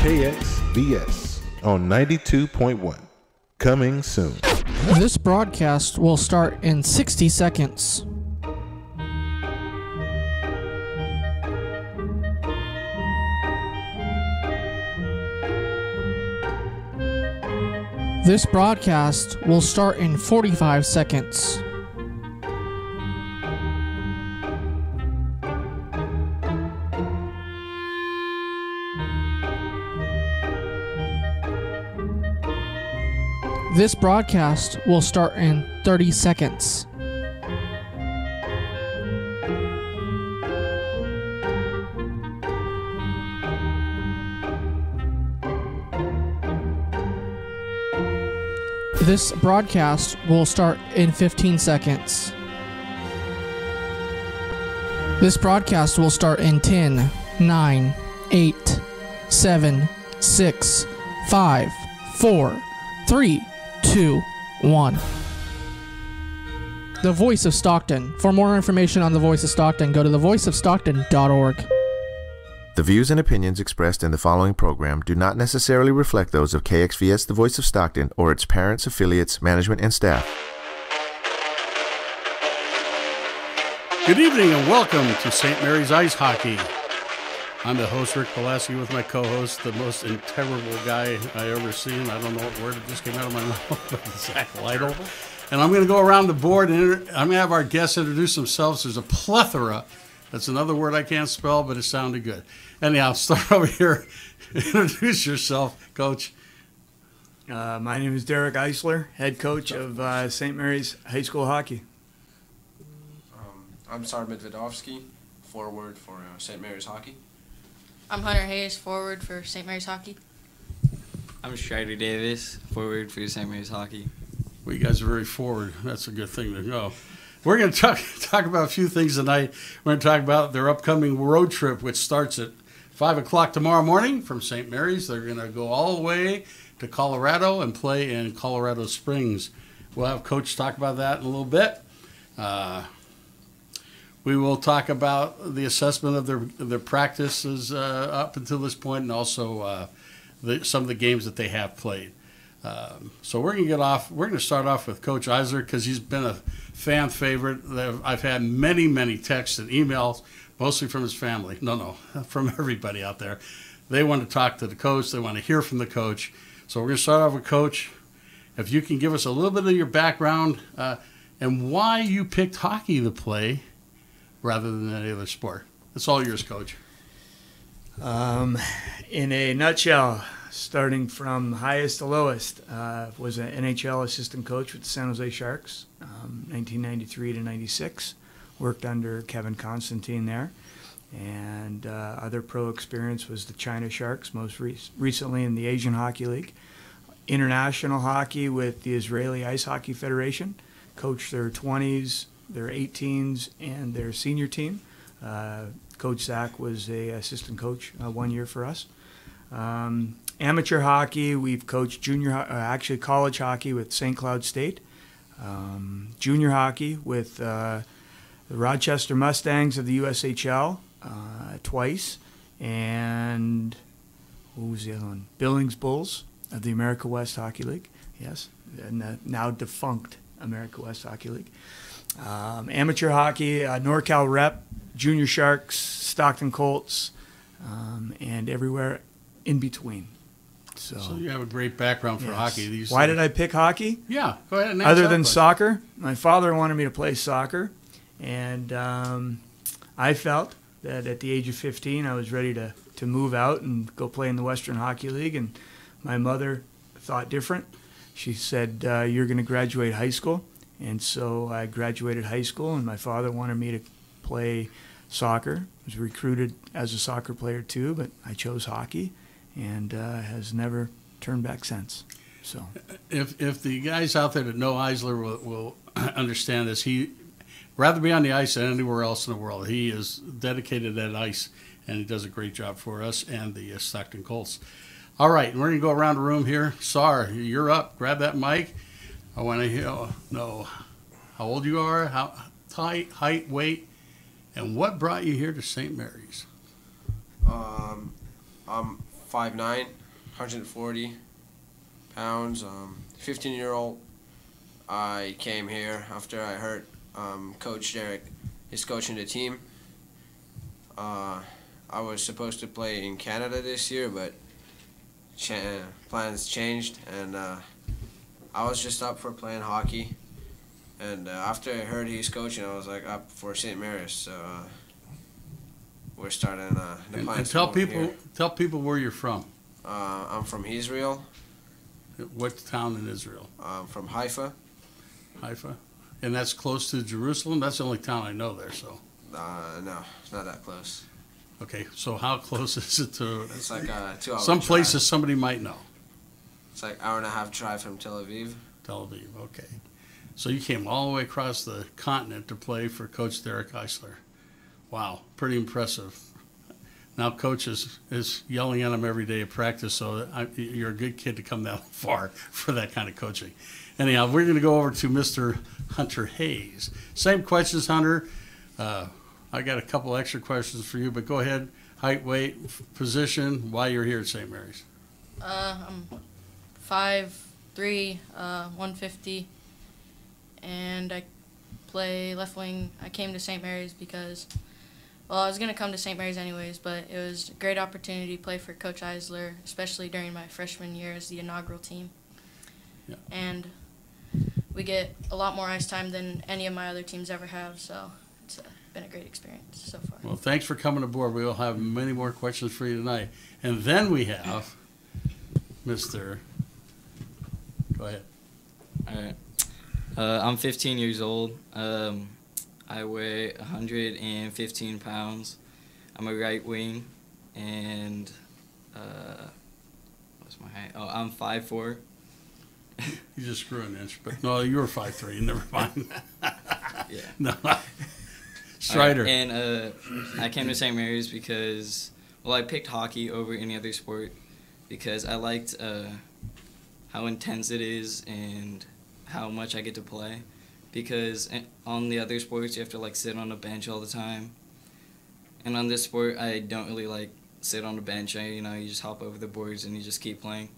KXVS on 92.1. Coming soon. This broadcast will start in 60 seconds. This broadcast will start in 45 seconds. This broadcast will start in 30 seconds. This broadcast will start in 15 seconds. This broadcast will start in 10, 9, 8, 7, 6, 5, 4, 3, 2, 1. The Voice of Stockton. For more information on The Voice of Stockton, go to thevoiceofstockton.org. The views and opinions expressed in the following program do not necessarily reflect those of KXVS, The Voice of Stockton, or its parents, affiliates, management, and staff. Good evening and welcome to St. Mary's Ice Hockey. I'm the host, Rick Pulaski, with my co-host, the most integral guy I ever seen. I don't know what word it just came out of my mouth, but Zach Lytle. And I'm going to go around the board and I'm going to have our guests introduce themselves. There's a plethora. That's another word I can't spell, but it sounded good. Anyhow, start over here. Introduce yourself, Coach. My name is Derek Eisler, head coach of St. Mary's High School Hockey. I'm Sar Medvedovsky, forward for St. Mary's Hockey. I'm Hunter Hayes, forward for St. Mary's Hockey. I'm Strider Davis, forward for St. Mary's Hockey. Well, you guys are very forward. That's a good thing to know. We're going to talk about a few things tonight. We're going to talk about their upcoming road trip, which starts at 5 o'clock tomorrow morning from St. Mary's. They're going to go all the way to Colorado and play in Colorado Springs. We'll have Coach talk about that in a little bit. We will talk about the assessment of their practices up until this point, and also some of the games that they have played. So we're going to get off. We're going to start off with Coach Eisler because he's been a fan favorite. I've had many texts and emails, mostly from his family. No, from everybody out there. They want to talk to the coach. They want to hear from the coach. So we're going to start off with Coach. If you can give us a little bit of your background and why you picked hockey to play rather than any other sport. It's all yours, Coach. In a nutshell, starting from highest to lowest, was an NHL assistant coach with the San Jose Sharks, 1993 to 96. Worked under Kevin Constantine there. And other pro experience was the China Sharks, most recently in the Asian Hockey League. International hockey with the Israeli Ice Hockey Federation. Coached their 20s, their 18s, and their senior team. Coach Zach was a assistant coach 1 year for us. Amateur hockey, we've coached actually college hockey with St. Cloud State. Junior hockey with the Rochester Mustangs of the USHL twice. And what was the other one? Billings Bulls of the America West Hockey League. Yes, and the now defunct America West Hockey League. Amateur hockey, NorCal Rep, Junior Sharks, Stockton Colts, and everywhere in between. So you have a great background for hockey. Why did I pick hockey? Yeah, go ahead. Other than soccer, my father wanted me to play soccer, and I felt that at the age of 15 I was ready to move out and go play in the Western Hockey League, and my mother thought different. She said, you're going to graduate high school. And so I graduated high school, and my father wanted me to play soccer. I was recruited as a soccer player too, but I chose hockey, and has never turned back since. So, if the guys out there that know Eisler will understand this, he rather be on the ice than anywhere else in the world. He is dedicated to that ice, and he does a great job for us and the Stockton Colts. All right, we're going to go around the room here. Sar, you're up. Grab that mic. I want to know how old you are, how height, weight, and what brought you here to St. Mary's. I'm 5'9", 140 pounds. 15-year-old. I came here after I heard Coach Derek is coaching the team. I was supposed to play in Canada this year, but plans changed, and I was just up for playing hockey. And after I heard he's coaching, I was like up for St. Mary's. So we're starting the plans. And tell people where you're from. I'm from Israel. What town in Israel? I'm from Haifa. Haifa, and that's close to Jerusalem. That's the only town I know there. So. No, it's not that close. Okay, so how close is it to? It's like a 2 hour some drive. places somebody might know. It's like 1.5 hour drive from Tel Aviv. Tel Aviv, okay. So you came all the way across the continent to play for Coach Derek Eisler. Wow, pretty impressive. Now Coach is yelling at him every day at practice, so you're a good kid to come that far for that kind of coaching. Anyhow, we're going to go over to Mr. Hunter Hayes. Same questions, Hunter. I got a couple extra questions for you, but go ahead. Height, weight, position, why you're here at St. Mary's. I'm 5'3", 150, and I play left wing. I came to St. Mary's because, well, I was going to come to St. Mary's anyways, but it was a great opportunity to play for Coach Eisler, especially during my freshman year as the inaugural team. Yeah. And we get a lot more ice time than any of my other teams ever have, so it's been a great experience so far. Well, thanks for coming aboard. We will have many more questions for you tonight. And then we have Mr. Go ahead. All right. I'm 15 years old. I weigh 115 pounds. I'm a right wing, and what's my height? Oh, I'm 5'4". You just grew an inch, but no, you were 5'3". Never mind. Yeah. No. Strider. Right, and I came to St. Mary's because, well, I picked hockey over any other sport because I liked how intense it is and how much I get to play. Because on the other sports, you have to like sit on a bench all the time, and on this sport, I don't really like sit on a bench. You just hop over the boards and you just keep playing.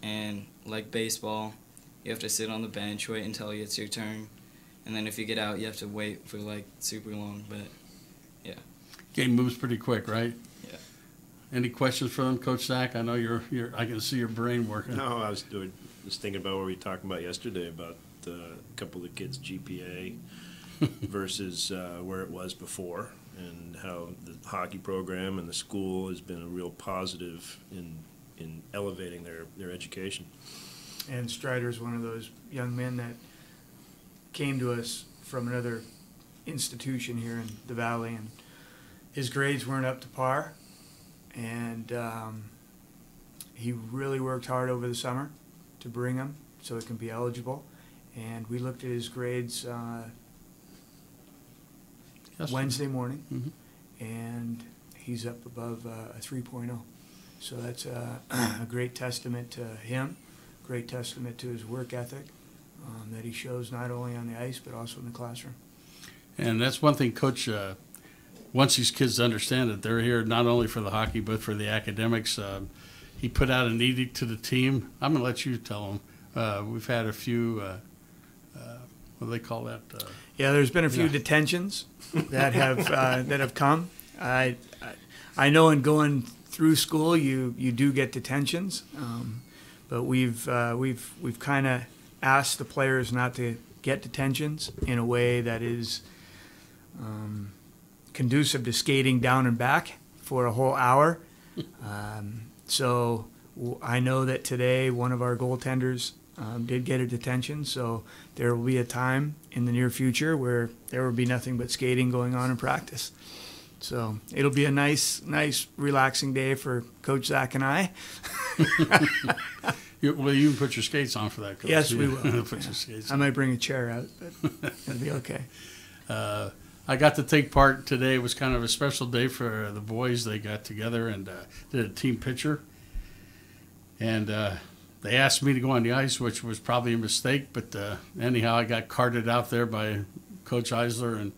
And like baseball, you have to sit on the bench, wait until it's your turn. And then if you get out, you have to wait for like super long, but yeah. Game moves pretty quick, right? Yeah. Any questions for them, Coach Zach? I know I can see your brain working. No, I was thinking about what we were talking about yesterday about a couple of the kids' GPA versus where it was before, and how the hockey program and the school has been a real positive in elevating their education. And Strider's one of those young men that came to us from another institution here in the Valley, and his grades weren't up to par, and he really worked hard over the summer to bring him so he can be eligible. And we looked at his grades Wednesday morning, and he's up above a 3.0. So that's a great testament to him, great testament to his work ethic that he shows not only on the ice but also in the classroom. And that's one thing Coach wants these kids to understand, that they're here not only for the hockey but for the academics. He put out an edict to the team. I'm going to let you tell them. We've had a few, what do they call that? Yeah, there's been a few detentions that have come. I know in going through school you do get detentions, but we've kind of asked the players not to get detentions in a way that is conducive to skating down and back for a whole hour. So I know that today one of our goaltenders did get a detention, so there will be a time in the near future where there will be nothing but skating going on in practice. So it'll be a nice, relaxing day for Coach Zach and I. Well, you can put your skates on for that, Coach. Yes, we will. Put your skates I might bring a chair out, but it'll be okay. I got to take part today. It was kind of a special day for the boys. They got together and did a team picture. And they asked me to go on the ice, which was probably a mistake. But anyhow, I got carted out there by Coach Eisler, and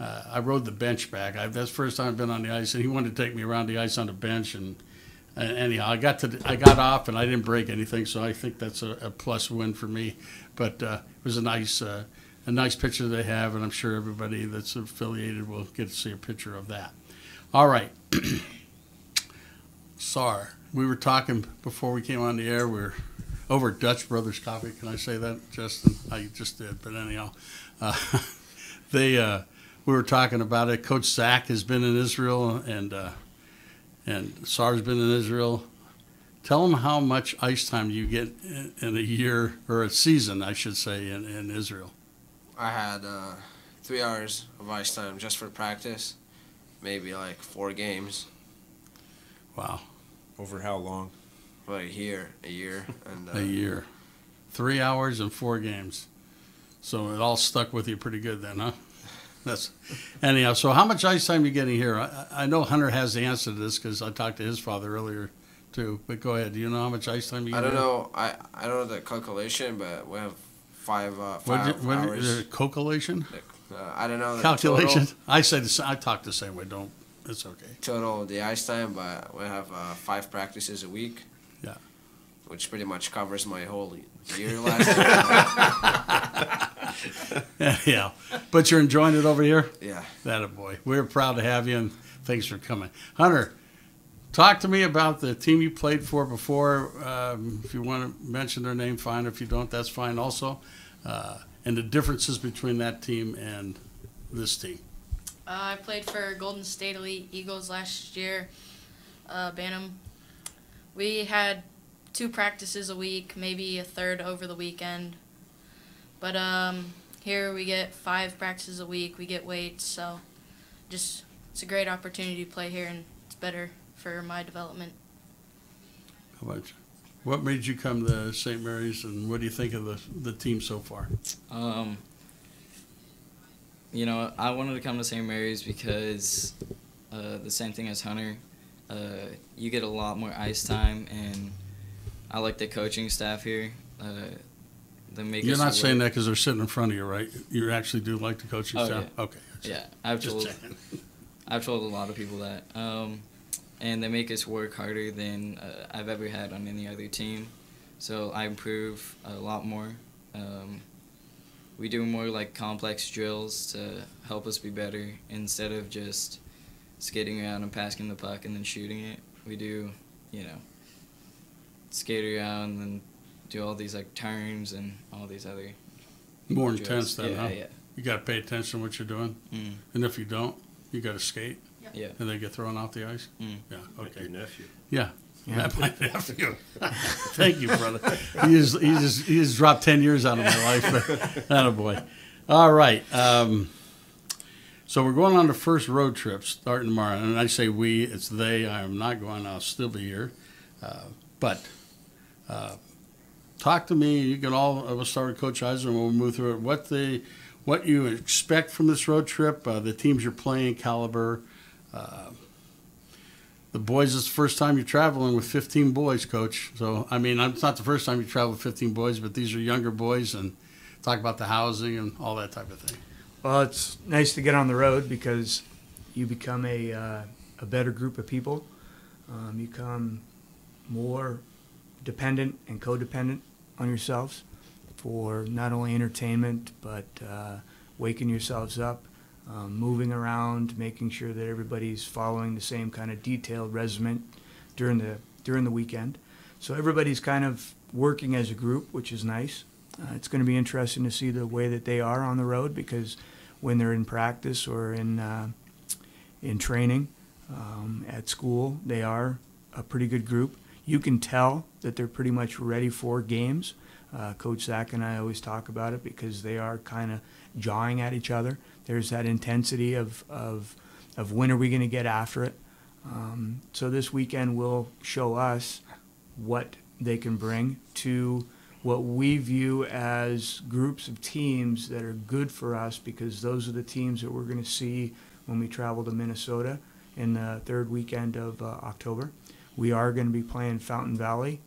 I rode the bench back. That's the first time I've been on the ice, and he wanted to take me around the ice on the bench. And anyhow, I got off and I didn't break anything, so I think that's a plus win for me. But it was a nice picture they have, and I'm sure everybody that's affiliated will get to see a picture of that. All right. Sar, we were talking before we came on the air. We're over at Dutch Brothers Coffee. Can I say that, Justin? I just did, but anyhow. We were talking about it. Coach Zach has been in Israel, and Sar's been in Israel. Tell them how much ice time you get in a year, or a season, I should say, in Israel. I had 3 hours of ice time just for practice, maybe like 4 games. Wow. Over how long? Like a year. And, a year. 3 hours and 4 games. So it all stuck with you pretty good then, huh? Anyhow, so how much ice time are you getting here? I know Hunter has the answer to this because I talked to his father earlier too, but go ahead. Do you know how much ice time you get? I don't know. I don't know the calculation, but we have 5 hours. Calculation? I don't know the calculation. total. I talk the same way. Don't. It's okay. Total the ice time, but we have 5 practices a week. Yeah. Which pretty much covers my whole year last year. Yeah, but you're enjoying it over here? Yeah. That a boy. We're proud to have you, and thanks for coming. Hunter, talk to me about the team you played for before. If you want to mention their name, fine. If you don't, that's fine also. And the differences between that team and this team. I played for Golden State Elite Eagles last year, Bantam. We had 2 practices a week, maybe a third over the weekend. But here we get 5 practices a week. We get weights, so it's a great opportunity to play here, and it's better for my development. How about you? What made you come to St. Mary's, and what do you think of the team so far? You know, I wanted to come to St. Mary's because the same thing as Hunter. You get a lot more ice time, and I like the coaching staff here. You're not saying that because they're sitting in front of you, right? You actually do like the coaching staff? Yeah. Okay. Yeah, I've told a lot of people that. And they make us work harder than I've ever had on any other team. So I improve a lot more. We do more like complex drills to help us be better instead of just skating around and passing the puck and then shooting it. We do, skate around and do all these like turns and all these other more drills. intense then, huh? Yeah. You got to pay attention to what you're doing. Mm. And if you don't, you got to skate. Yeah. And they get thrown off the ice. Mm. Yeah. Like Okay. your nephew. Yeah. That might have to go. Thank you, brother. He just dropped 10 years out of my life. Attaboy. All right. So we're going on the first road trip starting tomorrow. And I say we, it's they. I am not going. I'll still be here. But talk to me. You can we'll start with Coach Eisner and we'll move through it. What you expect from this road trip, the teams you're playing, caliber. The boys, it's the first time you're traveling with 15 boys, Coach. So, I mean, it's not the first time you travel with 15 boys, but these are younger boys, and talk about the housing and all that type of thing. Well, it's nice to get on the road because you become a better group of people. You become more dependent and codependent on yourselves for not only entertainment, but waking yourselves up. Moving around, making sure that everybody's following the same kind of detailed regimen during the weekend. So everybody's kind of working as a group, which is nice. It's going to be interesting to see the way that they are on the road because when they're in practice or in training at school, they are a pretty good group. You can tell that they're pretty much ready for games. Coach Zach and I always talk about it because they are kind of jawing at each other. There's that intensity of when are we going to get after it. So this weekend will show us what they can bring to what we view as groups of teams that are good for us because those are the teams that we're going to see when we travel to Minnesota in the 3rd weekend of October. We are going to be playing Fountain Valley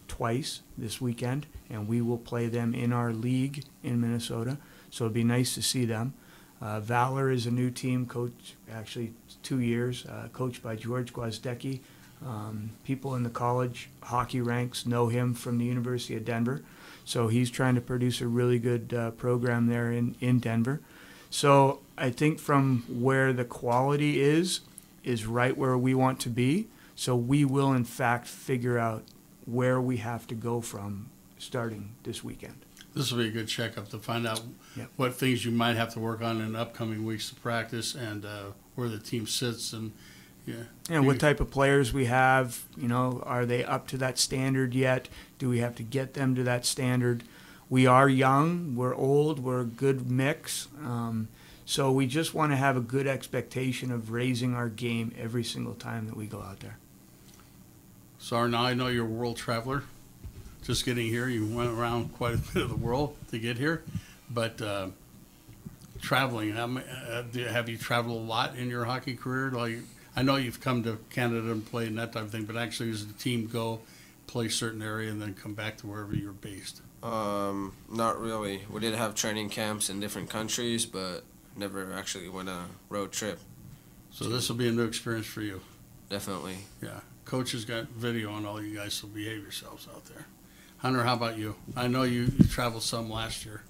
twice this weekend, and we will play them in our league in Minnesota. So it'd be nice to see them. Valor is a new team, coached actually 2 years, coached by George Gwozdecki People in the college hockey ranks know him from the University of Denver. So he's trying to produce a really good program there in Denver. So I think from where the quality is right where we want to be. So we will, in fact, figure out where we have to go from starting this weekend. This will be a good checkup to find out Yep. what things you might have to work on in upcoming weeks of practice and where the team sits and And what type of players we have, are they up to that standard yet? Do we have to get them to that standard? We are young, we're old, we're a good mix. So we just want to have a good expectation of raising our game every single time that we go out there. So now I know you're a world traveler. Just getting here, you went around quite a bit of the world to get here. But traveling, have you traveled a lot in your hockey career? Like, I know you've come to Canada and played and that type of thing, but actually does the team go play a certain area and then come back to wherever you're based? Not really. We did have training camps in different countries, but never actually went a road trip. So this will be a new experience for you. Definitely. Yeah. Coach has got video on all you guys, so behave yourselves out there. Hunter, how about you? I know you traveled some last year.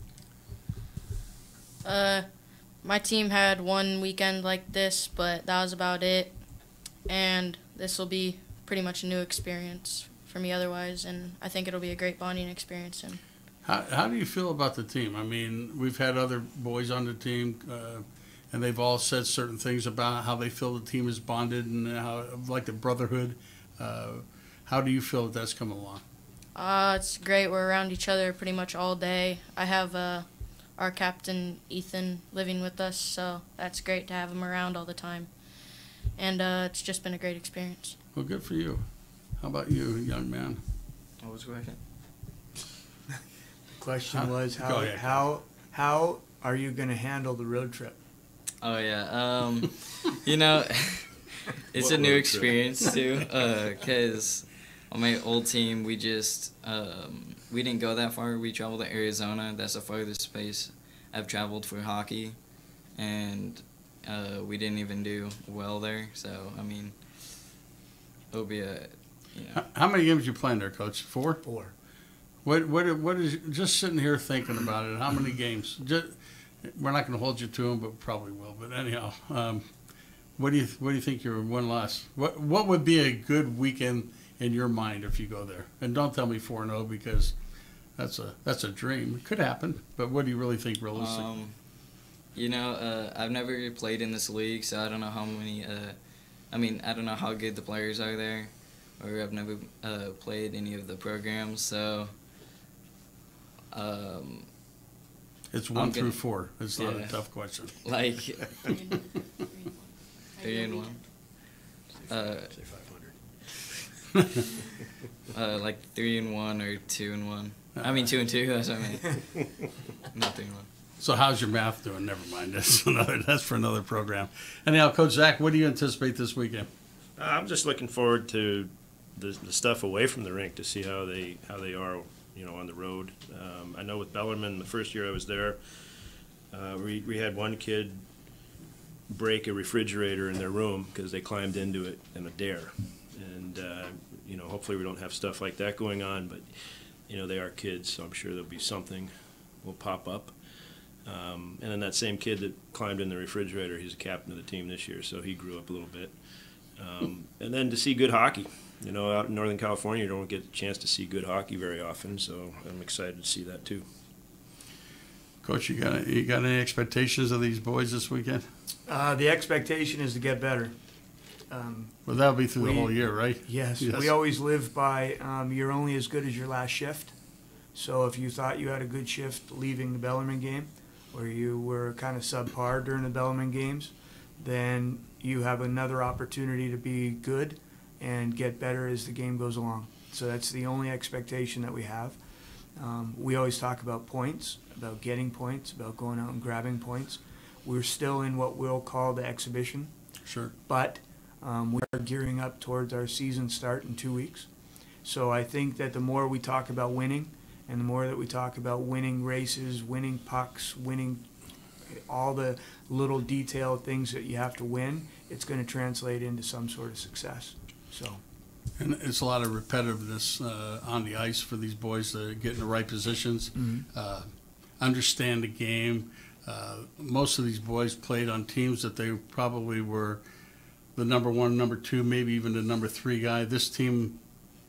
My team had one weekend like this, but that was about it. And this will be pretty much a new experience for me otherwise, and I think it'll be a great bonding experience. And How do you feel about the team? I mean, we've had other boys on the team, and they've all said certain things about how they feel the team is bonded and how, like the brotherhood. How do you feel that that's come along? It's great. We're around each other pretty much all day. I have our captain, Ethan, living with us, so that's great to have him around all the time. And it's just been a great experience. Well, good for you. How about you, young man? What was question? Question was Go ahead. how are you going to handle the road trip? Oh yeah, it's a new experience too. Cause on my old team, we just we didn't go that far. We traveled to Arizona. That's the farthest place I've traveled for hockey, and we didn't even do well there. So I mean, it'll be a. How many games you playing there, Coach? 4? 4. What is just sitting here thinking about it? How many games? We're not going to hold you to them, but probably will. But anyhow, what do you think your one loss? What would be a good weekend in your mind if you go there? And don't tell me 4-0 because that's a dream. It could happen, but what do you really think realistic? I've never played in this league, so I don't know how many. I don't know how good the players are there, or I've never played any of the programs, so. It's 1 through 4. It's not a tough question. Like 3-1. Say 500. Like 3-1 or 2-1. I mean 2-2. That's what I mean. Not 3-1. So how's your math doing? Never mind. That's for another program. Anyhow, Coach Zach, what do you anticipate this weekend? I'm just looking forward to the stuff away from the rink to see how they are, on the road. I know with Bellarmine, the first year I was there, we had one kid break a refrigerator in their room because they climbed into it in a dare. And, hopefully we don't have stuff like that going on, but, they are kids, so I'm sure there'll be something will pop up. And then that same kid that climbed in the refrigerator, he's a captain of the team this year, so he grew up a little bit. And then to see good hockey. Out in Northern California, you don't get a chance to see good hockey very often, so I'm excited to see that too. Coach, you got any expectations of these boys this weekend? The expectation is to get better. Well, that'll be through the whole year, right? Yes. We always live by you're only as good as your last shift. So if you thought you had a good shift leaving the Bellarmine game, or you were kind of subpar during the Bellarmine games, then you have another opportunity to be good and get better as the game goes along. So that's the only expectation that we have. We always talk about points, about getting points, about going out and grabbing points. We're still in what we'll call the exhibition. Sure. But we are gearing up towards our season start in 2 weeks. So I think that the more we talk about winning, and the more that we talk about winning races, winning pucks, winning all the little detailed things that you have to win, it's going to translate into some sort of success. So And it's a lot of repetitiveness on the ice for these boys to get in the right positions, understand the game. Most of these boys played on teams that they probably were the number one, number two, maybe even the number three guy. This team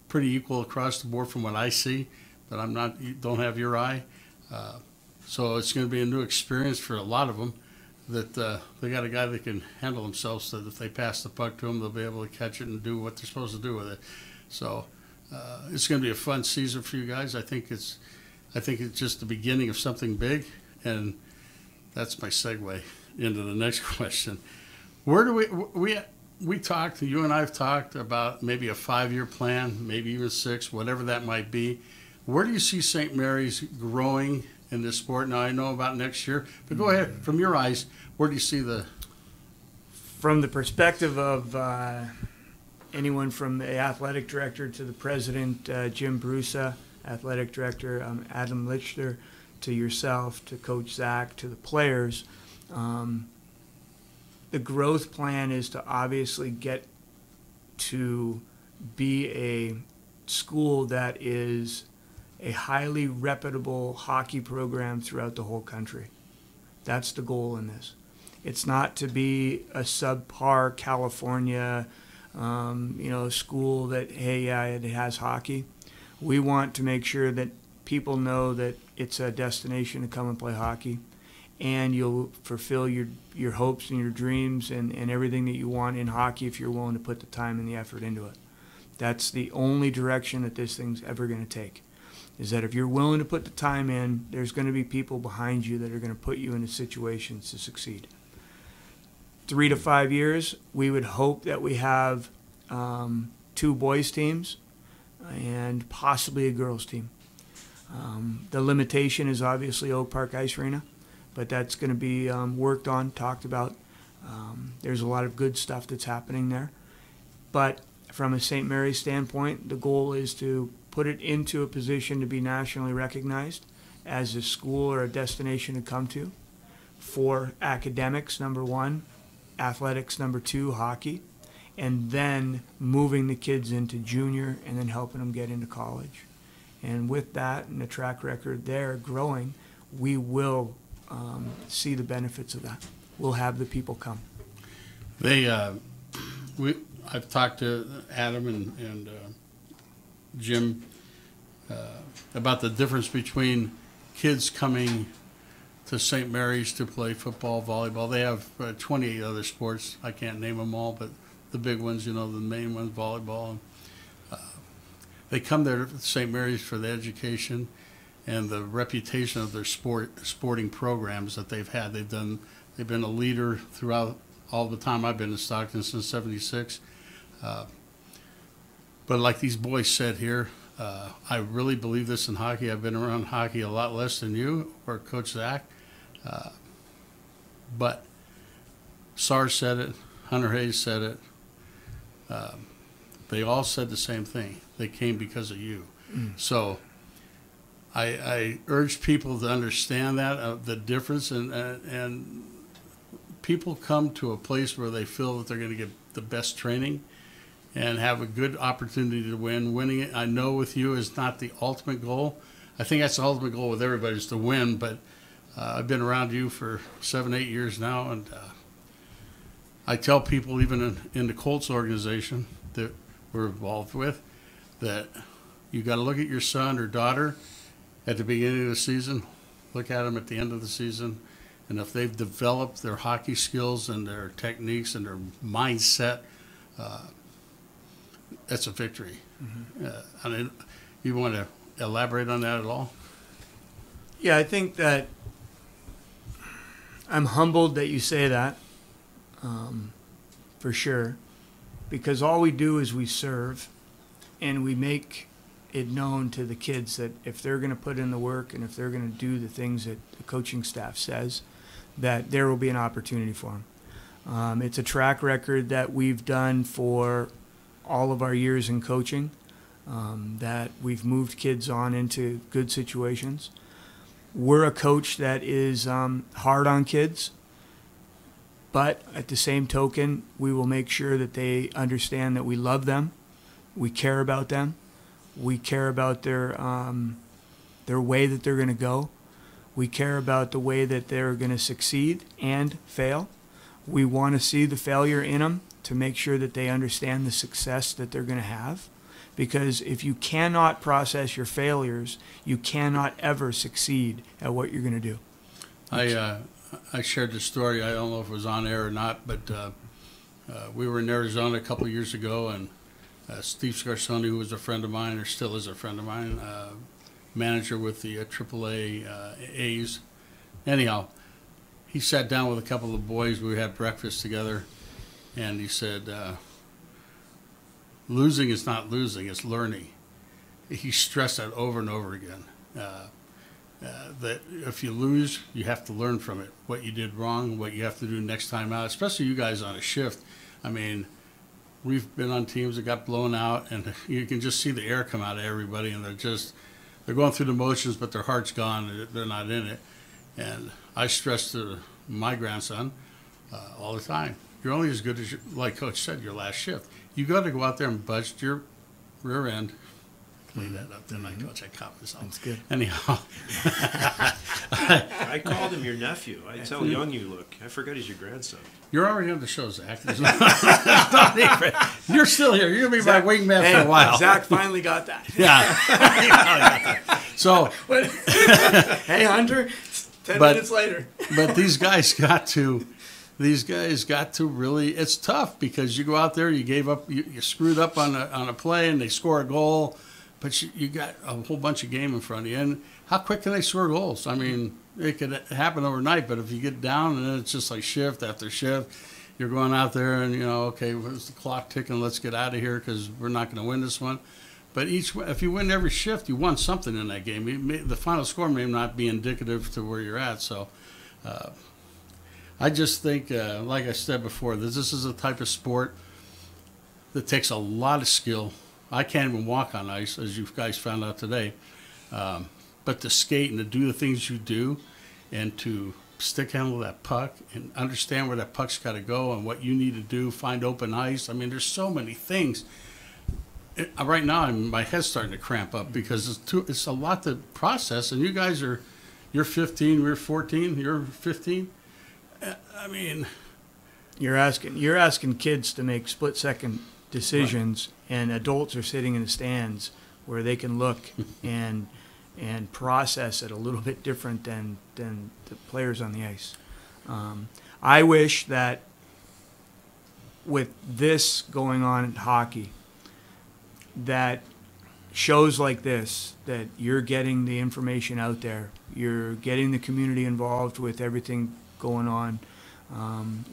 pretty equal across the board from what I see, but don't have your eye. So it's going to be a new experience for a lot of them. That they got a guy that can handle themselves, so that if they pass the puck to them, they'll be able to catch it and do what they're supposed to do with it. So it's going to be a fun season for you guys. I think it's just the beginning of something big, and that's my segue into the next question. Where do we talked? You and I have talked about maybe a 5-year plan, maybe even 6, whatever that might be. Where do you see St. Mary's growing in this sport? Now, I know about next year, but go ahead. From your eyes, where do you see the... From the perspective of anyone from the athletic director to the president, Jim Brusa, athletic director, Adam Lichter, to yourself, to Coach Zach, to the players, the growth plan is to obviously get to be a school that is a highly reputable hockey program throughout the whole country. That's the goal in this. It's not to be a subpar California, school that, hey, yeah, it has hockey. We want to make sure that people know that it's a destination to come and play hockey, and you'll fulfill your hopes and your dreams and everything that you want in hockey if you're willing to put the time and the effort into it. That's the only direction that this thing's ever going to take, is that if you're willing to put the time in, there's going to be people behind you that are going to put you into situations to succeed. 3 to 5 years, we would hope that we have 2 boys teams and possibly a girls team. The limitation is obviously Oak Park Ice Arena, but that's going to be worked on, talked about. There's a lot of good stuff that's happening there. But from a St. Mary's standpoint, the goal is to put it into a position to be nationally recognized as a school or a destination to come to for academics, number 1, athletics, number 2, hockey, and then moving the kids into junior and then helping them get into college. And with that and the track record there growing, we will see the benefits of that. We'll have the people come. I've talked to Adam and Jim about the difference between kids coming to St. Mary's to play football, volleyball. They have 28 other sports. I can't name them all, but the big ones, the main ones, volleyball. They come there to St. Mary's for the education and the reputation of their sporting programs that they've had. They've been a leader throughout all the time I've been in Stockton since '76. But like these boys said here, I really believe this in hockey. I've been around hockey a lot less than you or Coach Zach. But SAR said it, Hunter Hayes said it. They all said the same thing. They came because of you. So I urge people to understand that, the difference, and people come to a place where they feel that they're going to get the best training and have a good opportunity to win. Winning it, I know with you, is not the ultimate goal. I think that's the ultimate goal with everybody, is to win, but I've been around you for 7-8 years now, and I tell people, even in the Colts organization that we're involved with, that you got to look at your son or daughter at the beginning of the season, look at them at the end of the season, and if they've developed their hockey skills and their techniques and their mindset, that's a victory. I mean, you want to elaborate on that at all? Yeah, I think that I'm humbled that you say that, for sure, because all we do is we serve, and we make it known to the kids that if they're going to put in the work and if they're going to do the things that the coaching staff says, that there will be an opportunity for them. It's a track record that we've done for all of our years in coaching, that we've moved kids on into good situations. We're a coach that is hard on kids, but at the same token, we will make sure that they understand that we love them, We care about them. We care about their way that they're going to go. We care about the way that they're going to succeed and fail. We want to see the failure in them to make sure that they understand the success that they're going to have. Because if you cannot process your failures, you cannot ever succeed at what you're going to do. I shared this story. I don't know if it was on air or not, but we were in Arizona a couple of years ago, and Steve Scarsoni, who was a friend of mine, or still is a friend of mine, manager with the AAA A's. Anyhow, he sat down with a couple of boys. We had breakfast together, and he said, losing is not losing, it's learning. He stressed that over and over again. That if you lose, you have to learn from it, what you did wrong, what you have to do next time out, especially you guys on a shift. I mean, we've been on teams that got blown out, and you can just see the air come out of everybody, and they're going through the motions, but their heart's gone, they're not in it. And I stress to my grandson all the time, you're only as good as, like Coach said, your last shift. You got to go out there and budget your rear end. Clean that up, didn't I, Coach? I caught myself. That's good. Anyhow. I called him your nephew. That's how young you look. I forgot he's your grandson. You're already on the show, Zach. You're still here. You're going to be my wingman for a while. Zach finally got that. Yeah. So. Hey, Hunter, 10 minutes later. But these guys got to really, it's tough because you go out there, you gave up, you screwed up on a play, and they score a goal. But you got a whole bunch of game in front of you. And how quick can they score goals? I mean, it could happen overnight, but if you get down and then it's just like shift after shift, you're going out there and, okay, where's the clock ticking? Let's get out of here because we're not going to win this one. But if you win every shift, you won something in that game. The final score may not be indicative to where you're at. So I just think, like I said before, this is a type of sport that takes a lot of skill. I can't even walk on ice, as you guys found out today. But to skate and to do the things you do and to stick handle that puck and understand where that puck's got to go and what you need to do, find open ice. I mean, there's so many things. Right now, my head's starting to cramp up because it's a lot to process. And you guys you're 15, we're 14, you're 15. I mean, you're asking kids to make split-second decisions, right. And adults are sitting in the stands where they can look and process it a little bit different than the players on the ice. I wish that with this going on in hockey, that shows like this, that you're getting the information out there, you're getting the community involved with everything going on.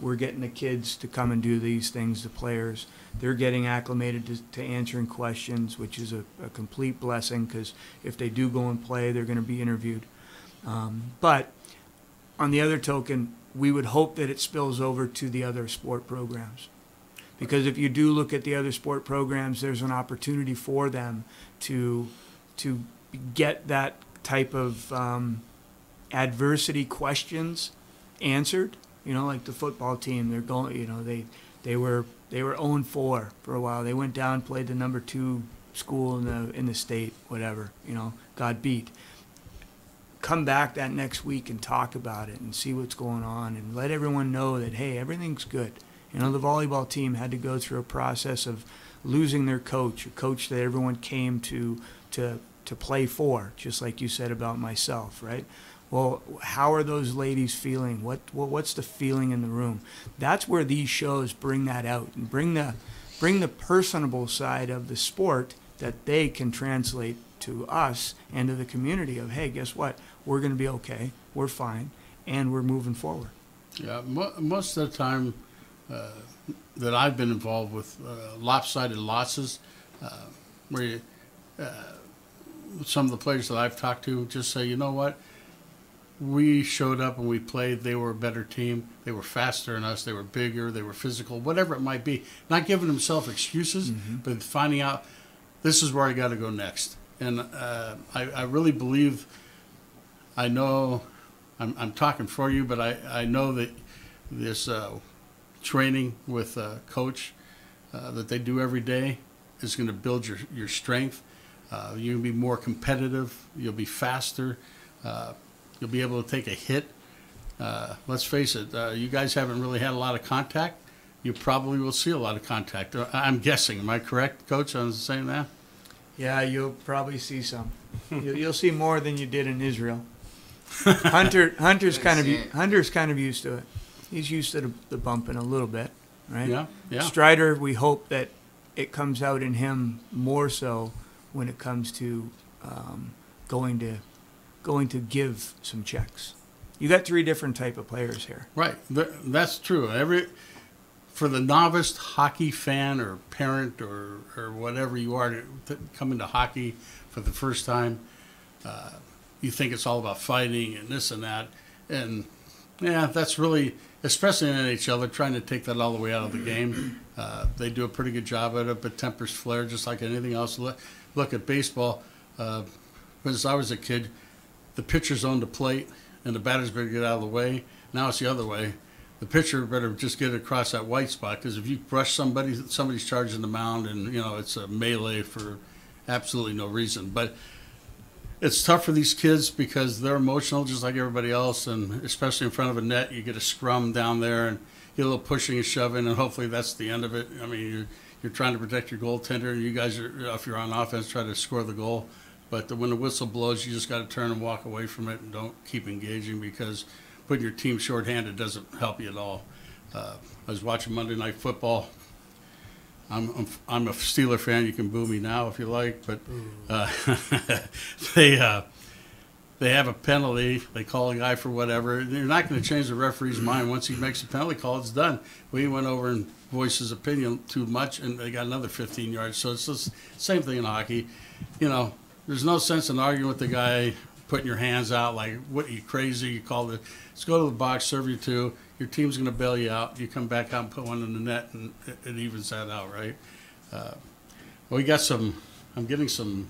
We're getting the kids to come and do these things, the players. They're getting acclimated to answering questions, which is a complete blessing because if they do go and play, they're going to be interviewed. But on the other token, we would hope that it spills over to the other sport programs. Because if you do look at the other sport programs, there's an opportunity for them to get that type of adversity questions answered. Like the football team, they're going. They were 0-4 for a while. They went down, played the number 2 school in the state, whatever. Got beat. Come back that next week and talk about it and see what's going on and let everyone know that hey, everything's good. The volleyball team had to go through a process of losing their coach, a coach that everyone came to play for, just like you said about myself, right? Well, how are those ladies feeling? What's the feeling in the room? That's where these shows bring that out and bring the personable side of the sport that they can translate to us and to the community of, hey, guess what? We're going to be okay. We're fine, and we're moving forward. Yeah, most of the time that I've been involved with lopsided losses, where some of the players that I've talked to just say, you know what? We showed up and we played. They were a better team. They were faster than us. They were bigger. They were physical, whatever it might be. Not giving themselves excuses, but finding out this is where I got to go next. And I really believe, I know, I'm talking for you, but I know that this training with a coach that they do every day, is going to build your strength. You'll be more competitive. You'll be faster. You'll be able to take a hit. Let's face it, you guys haven't really had a lot of contact. You probably will see a lot of contact. I'm guessing. Am I correct, Coach, on saying that? Yeah, you'll probably see some. You'll see more than you did in Israel. Hunter's kind of used to it. He's used to the bumping a little bit, right? Yeah. Strider, we hope that it comes out in him more so when it comes to going to give some checks. You got 3 different type of players here. Right. That's true. For the novice hockey fan or parent or whatever you are to come into hockey for the first time, you think it's all about fighting and this and that. And, yeah, that's really, especially in NHL, they're trying to take that all the way out of the game. They do a pretty good job at it, but tempers flare just like anything else. Look at baseball. When I was a kid, the pitchers owned the plate, and the batters better get out of the way. Now it's the other way. The pitcher better just get across that white spot, because if you brush somebody's charging the mound, and it's a melee for absolutely no reason. But it's tough for these kids because they're emotional just like everybody else, and especially in front of a net, you get a scrum down there and get a little pushing and shoving, and hopefully that's the end of it. I mean, you're trying to protect your goaltender, and you guys are, if you're on offense, try to score the goal. But when the whistle blows, you just got to turn and walk away from it and don't keep engaging, because putting your team shorthanded doesn't help you at all. I was watching Monday Night Football. I'm a Steeler fan. You can boo me now if you like, but they have a penalty. They call a guy for whatever. You're not going to change the referee's mind. Once he makes a penalty call, it's done. Well, he went over and voiced his opinion too much, and they got another 15 yards. So it's the same thing in hockey. There's no sense in arguing with the guy, putting your hands out like, what, are you crazy? You called it. Let's go to the box, serve you 2. Your team's going to bail you out. You come back out and put one in the net, and it evens that out, right? We got some, I'm getting some,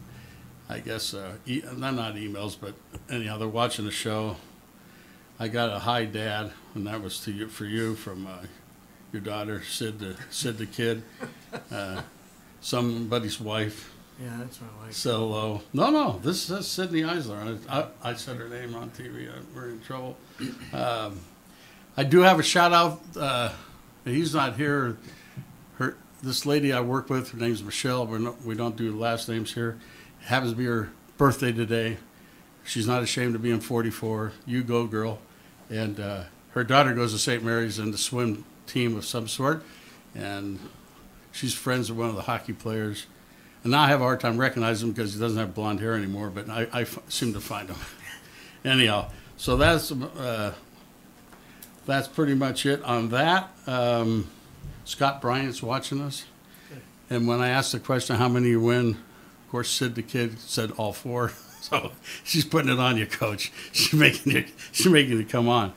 I guess, not emails, but anyhow, they're watching the show. I got a hi, Dad, and that was for you from your daughter, Sid the kid, somebody's wife. Yeah, that's my wife. So, no, this is Sydney Eisler. I said her name on TV. We're in trouble. I do have a shout out. He's not here. This lady I work with, her name's Michelle. We don't do last names here. Happens to be her birthday today. She's not ashamed of being 44. You go, girl. And her daughter goes to St. Mary's in the swim team of some sort. And she's friends with one of the hockey players. And now I have a hard time recognizing him because he doesn't have blonde hair anymore, but I seem to find him. Anyhow, so that's pretty much it on that. Scott Bryant's watching us. And when I asked the question, how many you win, of course, Sid the kid said all 4. So she's putting it on you, Coach. She's making it come on.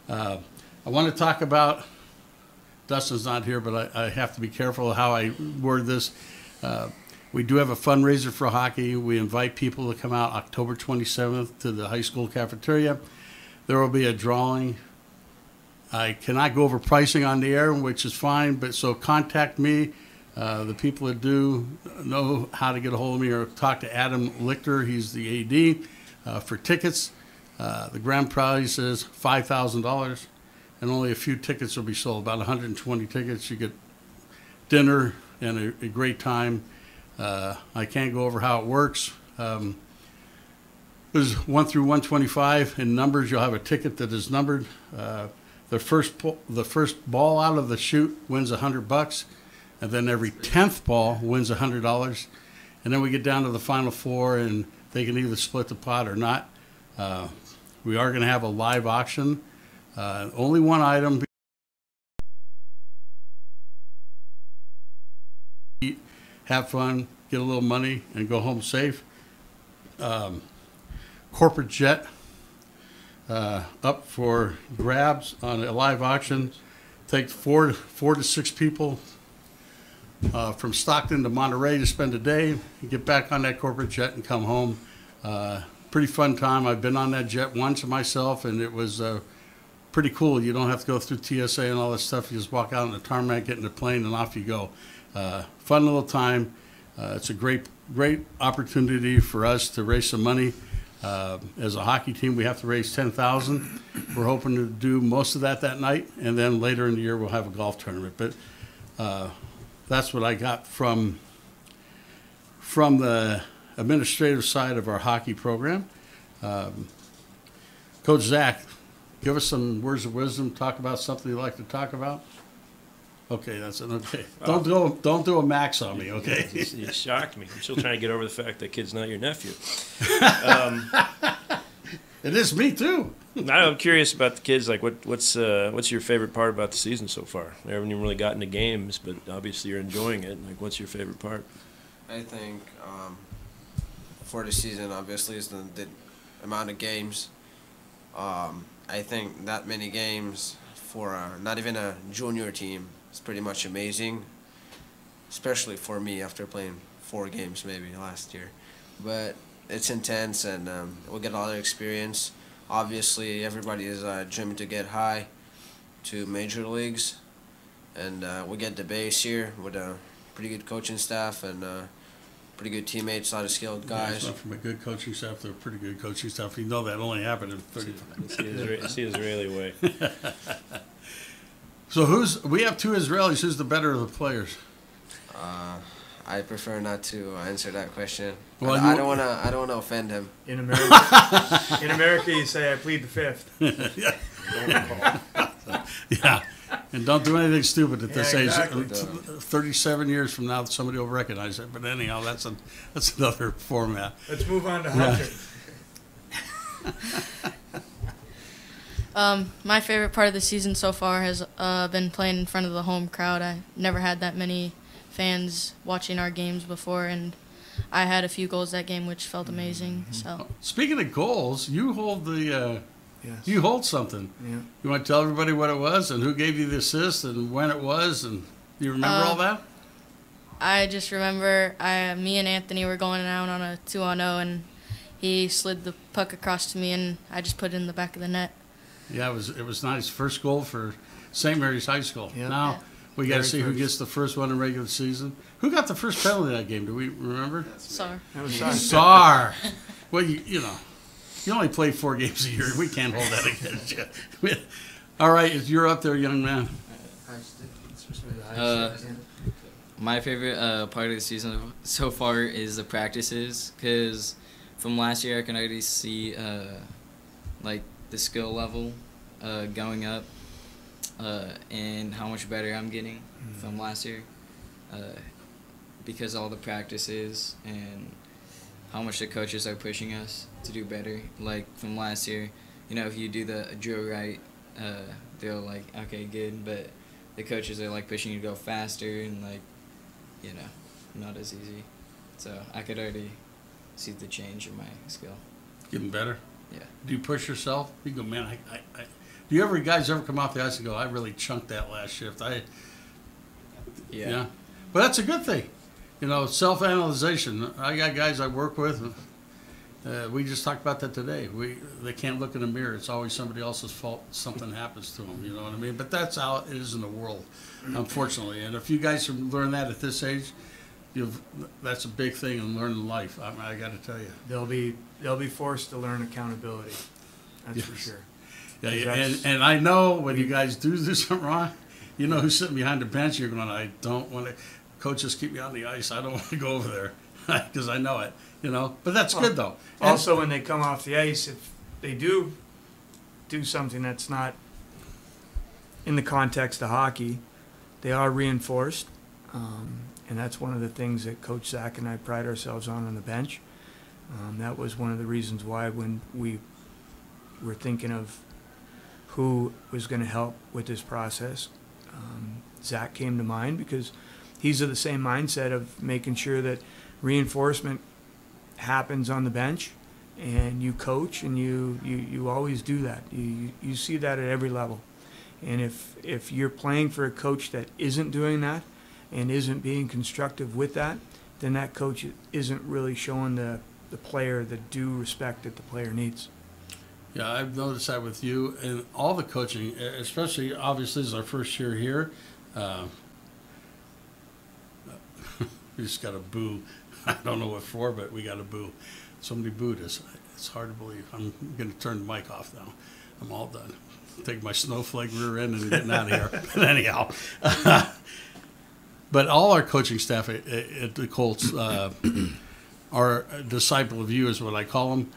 I want to talk about, Dustin's not here, but I have to be careful of how I word this. We do have a fundraiser for hockey. We invite people to come out October 27th to the high school cafeteria. There will be a drawing. I cannot go over pricing on the air, which is fine, but so contact me. The people that do know how to get a hold of me, or talk to Adam Lichter. He's the AD for tickets. The grand prize is $5,000, and only a few tickets will be sold, about 120 tickets. You get dinner and a great time. I can't go over how it works. There's 1 through 125 in numbers. You'll have a ticket that is numbered. The first ball out of the chute wins $100, and then every 10th ball wins $100. And then we get down to the final 4, and they can either split the pot or not. We are going to have a live auction. Only one item. Have fun, get a little money, and go home safe. Corporate jet up for grabs on a live auction. Take 4 to 6 people from Stockton to Monterey to spend a day, get back on that corporate jet and come home. Pretty fun time. I've been on that jet once myself, and it was pretty cool. You don't have to go through TSA and all this stuff. You just walk out on the tarmac, get in the plane, and off you go. Fun little time. It's a great opportunity for us to raise some money. As a hockey team, we have to raise $10,000. We're hoping to do most of that night, and then later in the year we'll have a golf tournament. But that's what I got from the administrative side of our hockey program. Coach Zach, give us some words of wisdom. Talk about something you'd like to talk about. Okay, that's it. Okay, don't do a max on me. Okay, You shocked me. I'm still trying to get over the fact that kid's not your nephew. It is me too. I'm curious about the kids. Like, what's your favorite part about the season so far? We haven't even really gotten to games, but obviously you're enjoying it. Like, what's your favorite part? I think for the season, obviously, is the amount of games. I think that many games for not even a junior team is pretty much amazing, especially for me after playing 4 games maybe last year. But it's intense, and we'll get a lot of experience. Obviously, everybody is dreaming to get high to major leagues, and we get the base here with a pretty good coaching staff and pretty good teammates, a lot of skilled guys. Yeah, from a good coaching staff to a pretty good coaching staff. You know that only happened in 35. It's the Israeli way. So we have 2 Israelis. Who's the better of the players? I prefer not to answer that question. Well, I don't want to offend him. In America, you say I plead the fifth. Yeah, and don't do anything stupid at this age. exactly. 37 years from now, somebody will recognize it. But anyhow, that's another format. Let's move on to Hunter. My favorite part of the season so far has been playing in front of the home crowd. I never had that many fans watching our games before, and I had a few goals that game, which felt amazing. So Speaking of goals, you hold Yes. you hold something. Yeah. You want to tell everybody what it was and who gave you the assist and when it was, and you remember all that? I just remember me and Anthony were going out on a 2-on-0, and he slid the puck across to me, and I just put it in the back of the net. Yeah, it was nice. First goal for St. Mary's High School. Yeah. Now Yeah. we got to Very see who first. gets the first one in regular season. Who got the first penalty that game? Do we remember? Sorry. That was sorry. Sar. Well, you know, you only play 4 games a year. We can't hold that against you. All right, you're up there, young man. My favorite part of the season so far is the practices, because from last year I can already see like the skill level going up and how much better I'm getting from last year because all the practices and how much the coaches are pushing us to do better. Like from last year, you know, if you do the drill right, they're like, okay, good, but the coaches are like pushing you to go faster and like, you know, not as easy. So I could already see the change in my skill. Getting better. Yeah. Do you push yourself? You go, man. Do you guys ever come off the ice and go, I really chunked that last shift? Yeah. But that's a good thing. You know, self-analyzation. I got guys I work with. We just talked about that today. They can't look in the mirror. It's always somebody else's fault. Something happens to them. You know what I mean? But that's how it is in the world, unfortunately. And if you guys can learn that at this age, that's a big thing in learning life. I got to tell you. They'll be forced to learn accountability. That's for sure. Yeah, and I know when you guys do something wrong, you know who's sitting behind the bench. You're going, I don't want to. Coaches keep me on the ice. I don't want to go over there because I know it. You know, but that's good though. Also, when they come off the ice, if they do something that's not in the context of hockey, they are reinforced, and that's one of the things that Coach Zach and I pride ourselves on the bench. That was one of the reasons why when we were thinking of who was going to help with this process, Zach came to mind because he's of the same mindset of making sure that reinforcement happens on the bench, and you coach, and you always do that. You see that at every level, and if you're playing for a coach that isn't doing that and isn't being constructive with that, then that coach isn't really showing the player the due respect that the player needs. Yeah, I've noticed that with you and all the coaching, especially obviously this is our first year here. We just got to boo. I don't know what for, but we got to boo. Somebody booed us. It's hard to believe. I'm going to turn the mic off now. I'm all done. Take my snowflake rear end and getting out of here. But anyhow, but all our coaching staff at the Colts are a disciple of you, is what I call them.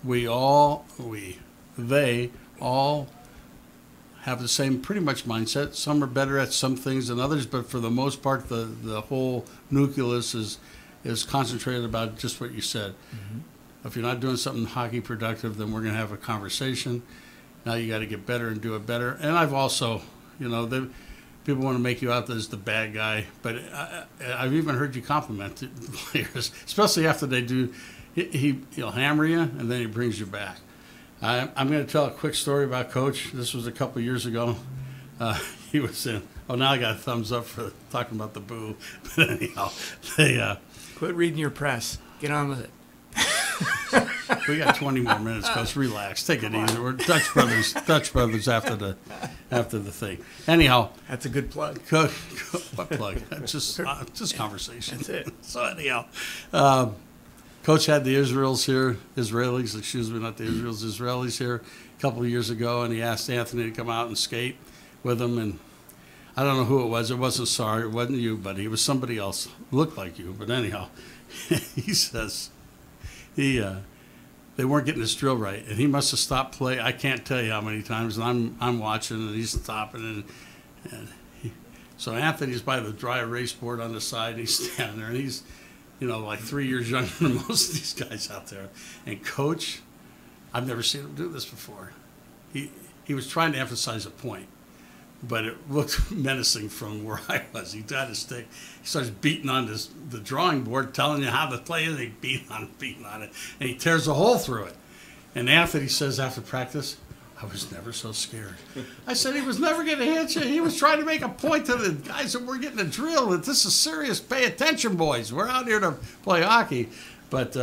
They all have the same pretty much mindset. Some are better at some things than others, but for the most part, the whole nucleus is concentrated about just what you said. Mm-hmm. If you're not doing something hockey productive, then we're going to have a conversation. Now you got to get better and do it better. And I've also, people want to make you out as the bad guy, but I've even heard you compliment the players, especially after they do. He'll hammer you, and then he brings you back. I'm going to tell a quick story about Coach. This was a couple years ago. He was in. Oh, now I got a thumbs up for talking about the boo. But anyhow, quit reading your press. Get on with it. We got 20 more minutes, Coach. Relax. Take it easy. We're Dutch brothers. Dutch brothers after the thing. Anyhow, that's a good plug. What plug? Just conversation. That's it. So anyhow, Coach had the Israelis here, not the Israelis here a couple of years ago, and he asked Anthony to come out and skate with him. And I don't know who it was. It wasn't Sorry. It wasn't you, buddy. It was somebody else. Looked like you, but anyhow, he says they weren't getting his drill right, and he must have stopped play. I can't tell you how many times, and I'm watching, and he's stopping, so Anthony's by the dry erase board on the side, and he's standing there, and he's, like 3 years younger than most of these guys out there. And Coach, I've never seen him do this before. He was trying to emphasize a point, but it looked menacing from where I was. He got his stick. He starts beating on the drawing board, telling you how to play it. And he beating on it, and he tears a hole through it. And Anthony says after practice, I was never so scared. I said he was never going to hit you. He was trying to make a point to the guys that were getting a drill that this is serious. Pay attention, boys. We're out here to play hockey. But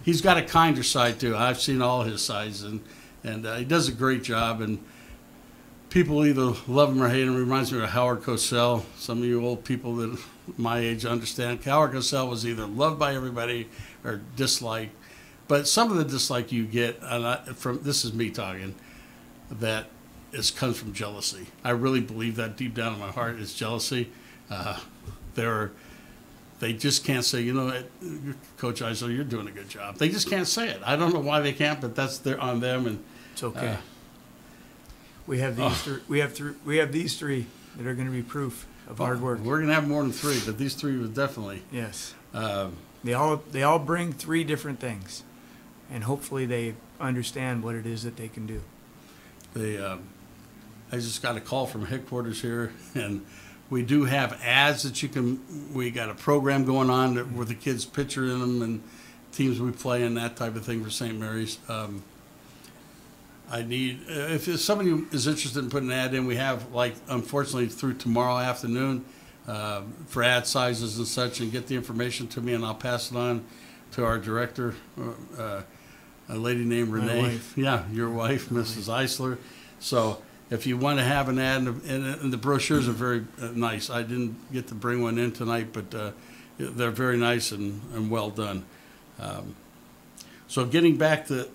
he's got a kinder side, too. I've seen all his sides, and he does a great job. And people either love him or hate him. It reminds me of Howard Cosell. Some of you old people that my age understand. Howard Cosell was either loved by everybody or disliked. But some of the dislike you get, this is me talking, that comes from jealousy. I really believe that deep down in my heart is jealousy. They just can't say, Coach Eisler, you're doing a good job. They just can't say it. I don't know why they can't, but that's on them. And it's okay. We have these three that are going to be proof of hard work. We're going to have more than three, but these three would definitely. Yes. They all bring three different things, and hopefully they understand what it is that they can do. I just got a call from headquarters here, and we do have ads that we got a program going on with the kids' picture in them and teams we play and that type of thing for St. Mary's. If somebody is interested in putting an ad in, we have, unfortunately, through tomorrow afternoon for ad sizes and such, and get the information to me, and I'll pass it on to our director, a lady named Renee. My wife. Yeah, your wife, Mrs. Eisler. So if you want to have an ad, and the brochures are very nice. I didn't get to bring one in tonight, but they're very nice and well done. So getting back to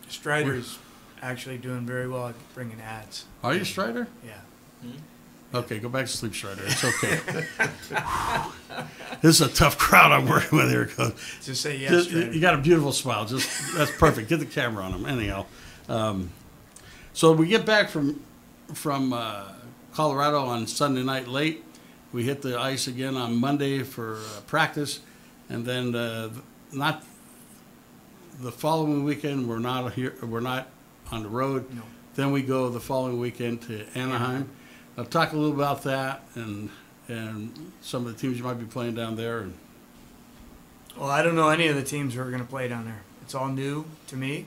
Strider's actually doing very well at bringing ads. Are you, Strider? Yeah. Mm-hmm. Okay, go back to sleep, Strider. It's okay. This is a tough crowd I'm working with here, Coach. Just say yes, Strider. You got a beautiful smile. That's perfect. Get the camera on him. Anyhow, so we get back from Colorado on Sunday night late. We hit the ice again on Monday for practice, and then not the following weekend. We're not here. We're not on the road. No. Then we go the following weekend to Anaheim. I'll talk a little about that and some of the teams you might be playing down there. Well, I don't know any of the teams who are going to play down there. It's all new to me.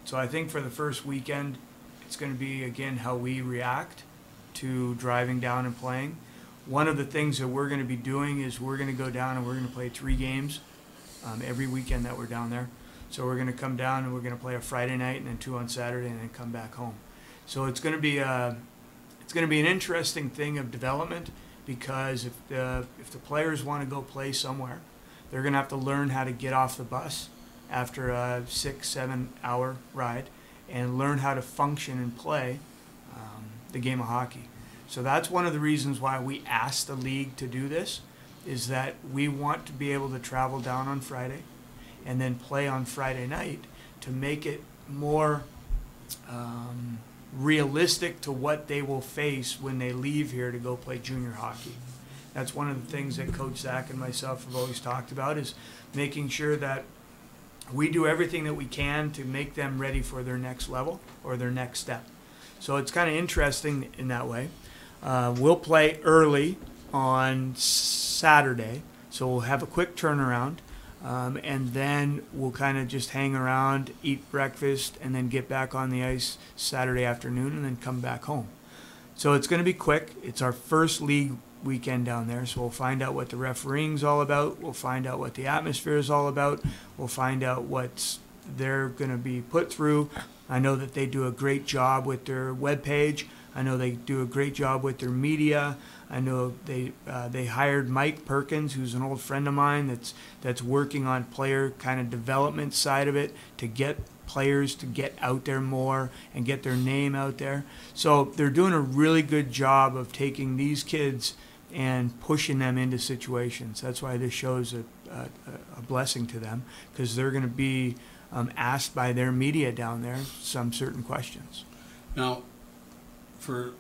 So I think for the first weekend, it's going to be, again, how we react to driving down and playing. One of the things that we're going to be doing is we're going to go down and we're going to play 3 games every weekend that we're down there. So we're going to come down and we're going to play a Friday night and then 2 on Saturday and then come back home. So it's going to be an interesting thing of development, because if the players want to go play somewhere, they're going to have to learn how to get off the bus after a 6-7 hour ride and learn how to function and play the game of hockey. So that's one of the reasons why we asked the league to do this, is that we want to be able to travel down on Friday and then play on Friday night to make it more realistic to what they will face when they leave here to go play junior hockey. That's one of the things that Coach Zach and myself have always talked about, is making sure that we do everything that we can to make them ready for their next level or their next step. So it's kind of interesting in that way. We'll play early on Saturday, so we'll have a quick turnaround, and then we'll kind of just hang around, eat breakfast, and then get back on the ice Saturday afternoon and then come back home. So it's going to be quick. It's our first league weekend down there, so we'll find out what the refereeing's all about. We'll find out what the atmosphere is all about. We'll find out what they're going to be put through. I know that they do a great job with their webpage. I know they do a great job with their media. I know they hired Mike Perkins, who's an old friend of mine, that's working on player kind of development side of it to get players to get out there more and get their name out there. So they're doing a really good job of taking these kids and pushing them into situations. That's why this show is a blessing to them, because they're going to be asked by their media down there some certain questions. Now, for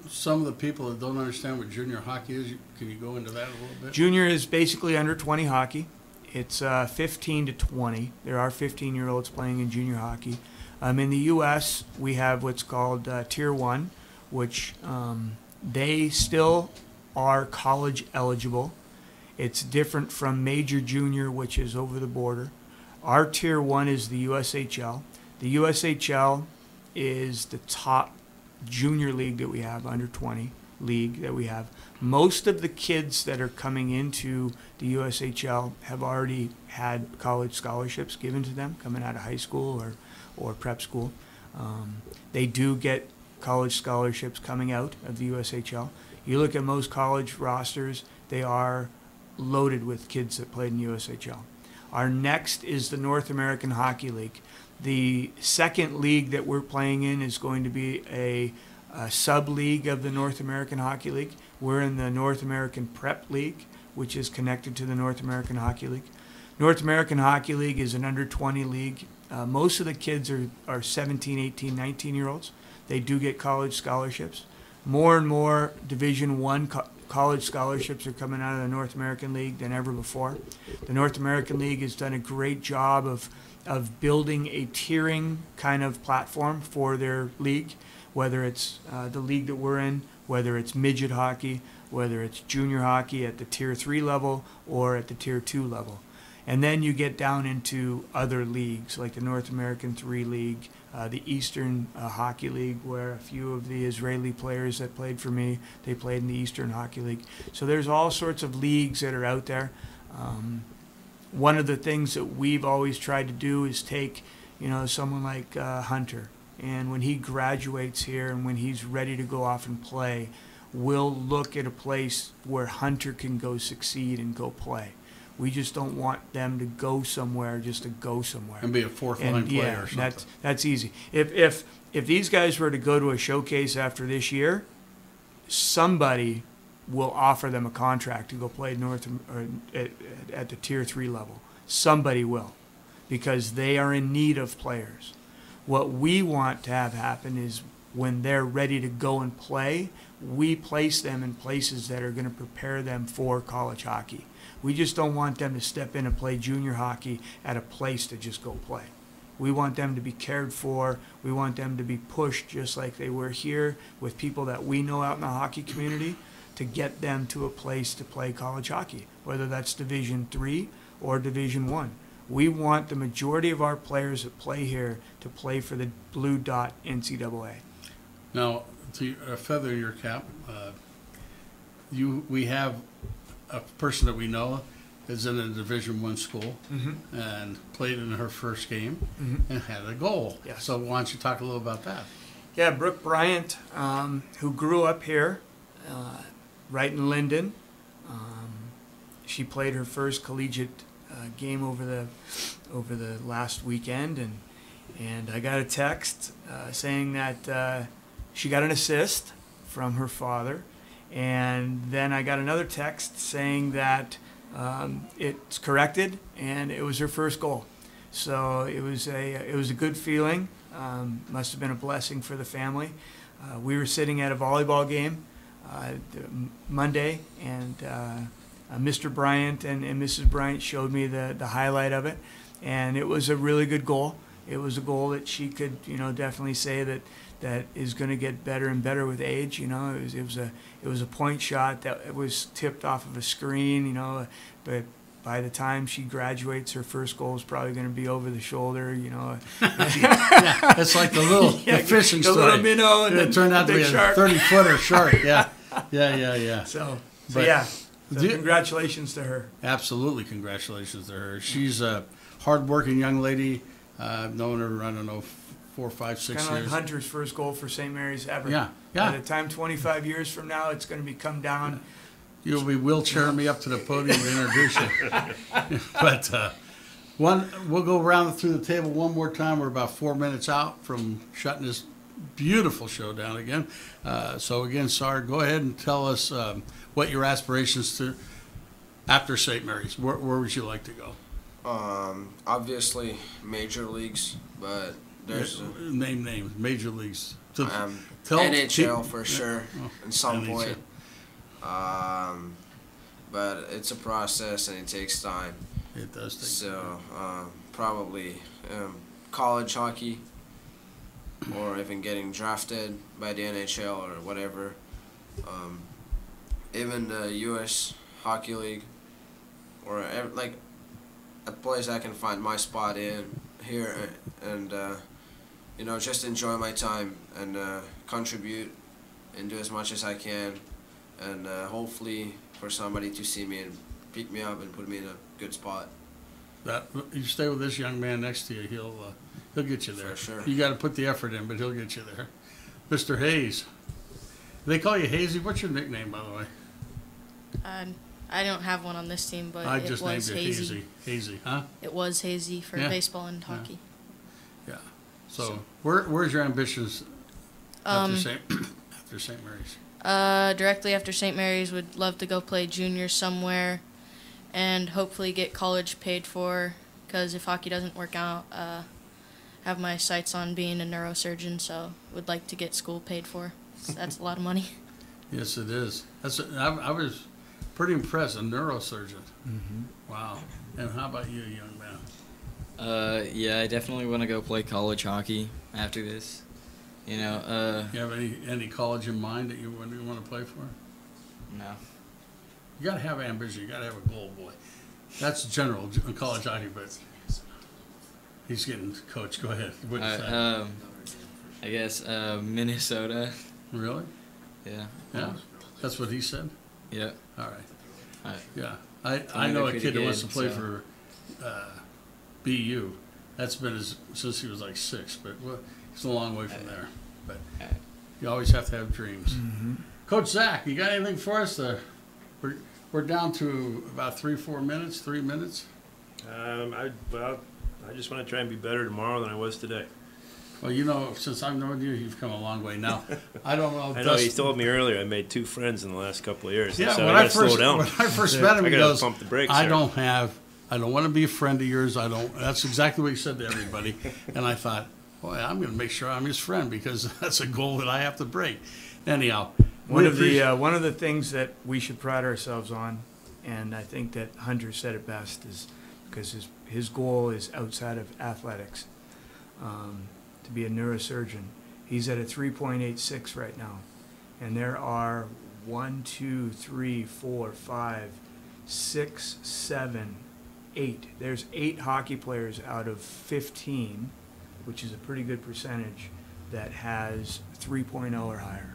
some of the people that don't understand what junior hockey is, can you go into that a little bit? Junior is basically under 20 hockey. It's 15 to 20. There are 15-year-olds playing in junior hockey. In the U.S., we have what's called Tier 1, which they still are college eligible. It's different from Major Junior, which is over the border. Our Tier 1 is the USHL. The USHL is the top junior league that we have, under 20 league that we have. Most of the kids that are coming into the USHL have already had college scholarships given to them coming out of high school or prep school. They do get college scholarships coming out of the USHL. You look at most college rosters, they are loaded with kids that played in USHL. Our next is the North American Hockey League. The second league that we're playing in is going to be a sub-league of the North American Hockey League. We're in the North American Prep League, which is connected to the North American Hockey League. North American Hockey League is an under-20 league. Most of the kids are 17, 18, 19-year-olds. They do get college scholarships. More and more Division I college scholarships are coming out of the North American League than ever before. The North American League has done a great job of building a tiering kind of platform for their league, whether it's the league that we're in, whether it's midget hockey, whether it's junior hockey at the Tier 3 level or at the Tier 2 level. And then you get down into other leagues like the North American 3 League, the Eastern Hockey League, where a few of the Israeli players that played for me, they played in the Eastern Hockey League. So there's all sorts of leagues that are out there. One of the things that we've always tried to do is take, someone like Hunter, and when he graduates here and when he's ready to go off and play, we'll look at a place where Hunter can go succeed and go play. We just don't want them to go somewhere just to go somewhere. And be a fourth-line player or something. That's easy. If these guys were to go to a showcase after this year, somebody will offer them a contract to go play at the Tier 3 level. Somebody will, because they are in need of players. What we want to have happen is when they're ready to go and play, we place them in places that are going to prepare them for college hockey. We just don't want them to step in and play junior hockey at a place to just go play. We want them to be cared for. We want them to be pushed just like they were here with people that we know out in the hockey community to get them to a place to play college hockey, whether that's Division III or Division I. We want the majority of our players that play here to play for the Blue Dot NCAA. Now, to feather your cap, we have a person that we know is in a Division I school and played in her first game and had a goal. Yes. So why don't you talk a little about that? Yeah, Brooke Bryant, who grew up here, right in Linden. She played her first collegiate game over the last weekend, and I got a text saying that she got an assist from her father, and then I got another text saying that it's corrected and it was her first goal. So it was a good feeling. Must have been a blessing for the family. We were sitting at a volleyball game Monday, and Mr. Bryant and Mrs. Bryant showed me the highlight of it, and it was a really good goal. It was a goal that she could, definitely say that is going to get better and better with age. It was a point shot that was tipped off of a screen. But by the time she graduates, her first goal is probably going to be over the shoulder. Yeah, it's like the fishing the story. Little minnow, and it turned out to be a 30-footer shark. Yeah. So But yeah. So congratulations to her. Absolutely, congratulations to her. She's a hardworking young lady. I've known her, I don't know, 4, 5, 6 years. Kind of like Hunter's first goal for St. Mary's ever. Yeah. By the time 25 years from now, it's going to be come down. You'll be wheelchairing me up to the podium to introduce you. But we'll go around through the table one more time. We're about 4 minutes out from shutting this beautiful show down again. So again, Sard, go ahead and tell us what your aspirations to after St. Mary's. Where would you like to go? Obviously, major leagues, but there's name names, major leagues. NHL for sure at some NHL. point. But it's a process and it takes time. It does take So probably college hockey, or even getting drafted by the NHL or whatever. Even the U.S. Hockey League, or like a place I can find my spot in here, and just enjoy my time and contribute and do as much as I can, and hopefully for somebody to see me and pick me up and put me in a good spot. That you stay with this young man next to you, he'll get you there. For sure. You got to put the effort in, but he'll get you there. Mr. Hayes. They call you Hazy. What's your nickname, by the way? I don't have one on this team, but I it just was named it Hazy. Hazy, huh? It was Hazy for Yeah. baseball and hockey. Yeah. So where's your ambitions after St. Mary's? Directly after St. Mary's, would love to go play junior somewhere, and hopefully get college paid for. Because if hockey doesn't work out, have my sights on being a neurosurgeon. So would like to get school paid for. So that's a lot of money. Yes, it is. I was pretty impressed. A neurosurgeon. Mm-hmm. Wow. And how about you, young man? Yeah, I definitely want to go play college hockey after this. You have any college in mind that you want to play for? No. You got to have ambition. You got to have a goal, boy. That's general in college hockey, but he's getting coach. Go ahead. What is that? I guess Minnesota. Really? Yeah. Yeah. That's what he said. Yeah. All right. Yeah. I they're know a pretty kid that wants to good, play so. for BU. That's been since he was like 6, but he's a long way from there. But you always have to have dreams. Mm-hmm. Coach Zach, you got anything for us? We're down to about 3 minutes. I just want to try and be better tomorrow than I was today. Well, since I've known you, you've come a long way. Now, I don't know. I know he told me earlier I made 2 friends in the last couple of years. Yeah, so when I I gotta slow down. first met him, he I gotta goes, pump the brakes I here." don't want to be a friend of yours. That's exactly what he said to everybody. And I thought, boy, I'm going to make sure I'm his friend because that's a goal that I have to break. Anyhow, One of the things that we should pride ourselves on, and I think that Hunter said it best, is because his goal is outside of athletics, to be a neurosurgeon. He's at a 3.86 right now, and there are 1, 2, 3, 4, 5, 6, 7, 8. There's 8 hockey players out of 15, which is a pretty good percentage, that has 3.0 or higher.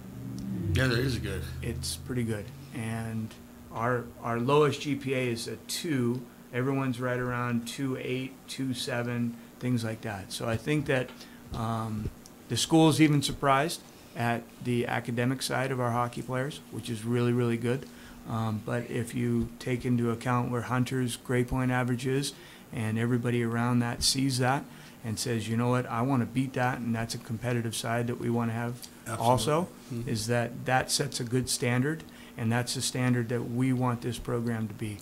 Yeah, that is good. It's pretty good. And our lowest GPA is a 2. Everyone's right around 2.8, 2.7, things like that. So I think that the school's even surprised at the academic side of our hockey players, which is really, really good. But if you take into account where Hunter's grade point average is, and everybody around that sees that and says, you know what, I want to beat that, and that's a competitive side that we want to have. Absolutely. Also, is that sets a good standard, and that's the standard that we want this program to be.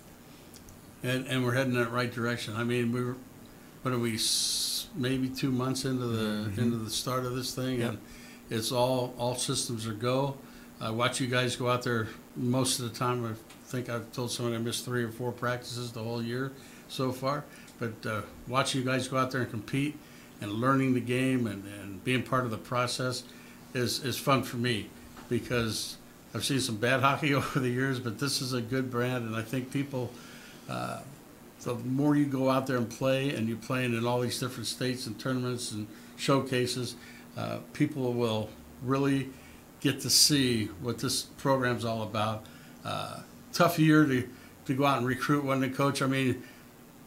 And we're heading in the right direction. I mean, what are we, maybe 2 months into the start of this thing, Yep. and it's all systems are go. I watch you guys go out there most of the time. I think I've told someone I missed 3 or 4 practices the whole year so far. But watching you guys go out there and compete and learning the game and being part of the process is fun for me, because I've seen some bad hockey over the years, but this is a good brand, and I think people, the more you go out there and play, and you're playing in all these different states and tournaments and showcases, people will really get to see what this program's all about. Tough year to go out and recruit, wasn't it, Coach? I mean,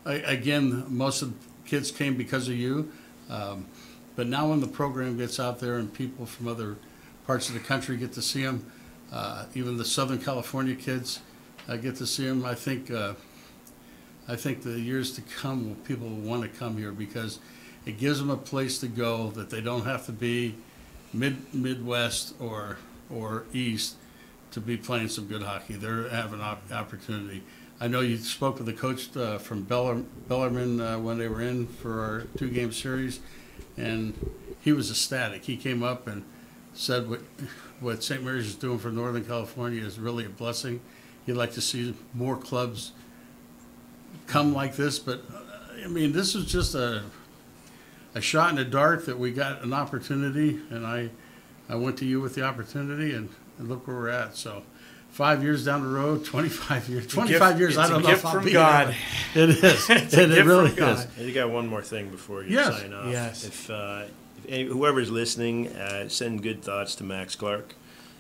again, most of the kids came because of you. But now when the program gets out there and people from other parts of the country get to see them, even the Southern California kids get to see them, I think the years to come, people will want to come here, because it gives them a place to go that they don't have to be Midwest or East to be playing some good hockey. They have an opportunity. I know you spoke with the coach from Bellarmine when they were in for our 2-game series, and he was ecstatic. He came up and said what St. Mary's is doing for Northern California is really a blessing. He'd like to see more clubs come like this, but I mean, this is just a shot in the dark that we got an opportunity, and I went to you with the opportunity, and look where we're at. So 5 years down the road, 25 years. 25 years, I don't know if I'll be there. It is. It really is. You got one more thing before you Yes. sign off. Yes. If whoever's listening, send good thoughts to Max Clark.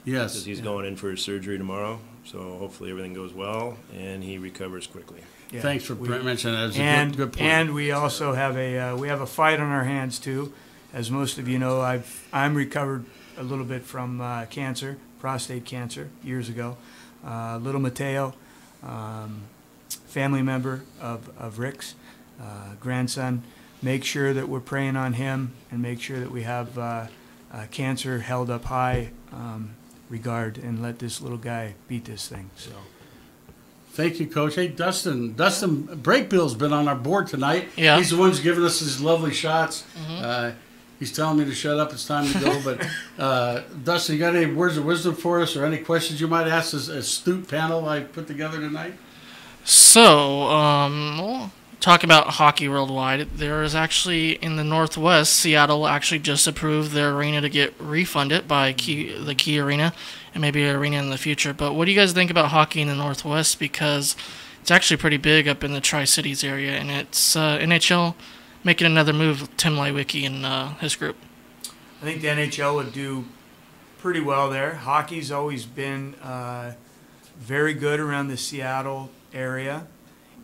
Yes. Because he's going in for his surgery tomorrow. So hopefully everything goes well and he recovers quickly. Yeah. Thanks for mentioning that. It's a good point. And we also have a fight on our hands too. As most of you know, I'm recovered a little bit from cancer, prostate cancer, years ago. Little Mateo, family member of Rick's, grandson. Make sure that we're praying on him, and make sure that we have cancer held up high regard, and let this little guy beat this thing. So. Thank you, Coach. Hey, Dustin Breakbill's been on our board tonight. Yeah. He's the one who's giving us these lovely shots. He's telling me to shut up. It's time to go. But Dustin, you got any words of wisdom for us, or any questions you might ask this astute panel I put together tonight? So, we'll talk about hockey worldwide. There is actually, in the Northwest, Seattle actually just approved their arena to get refunded by the Key Arena, and maybe an arena in the future. But what do you guys think about hockey in the Northwest? Because it's actually pretty big up in the Tri-Cities area, and it's NHL making another move with Tim Leiweke and his group. I think the NHL would do pretty well there. Hockey's always been very good around the Seattle area.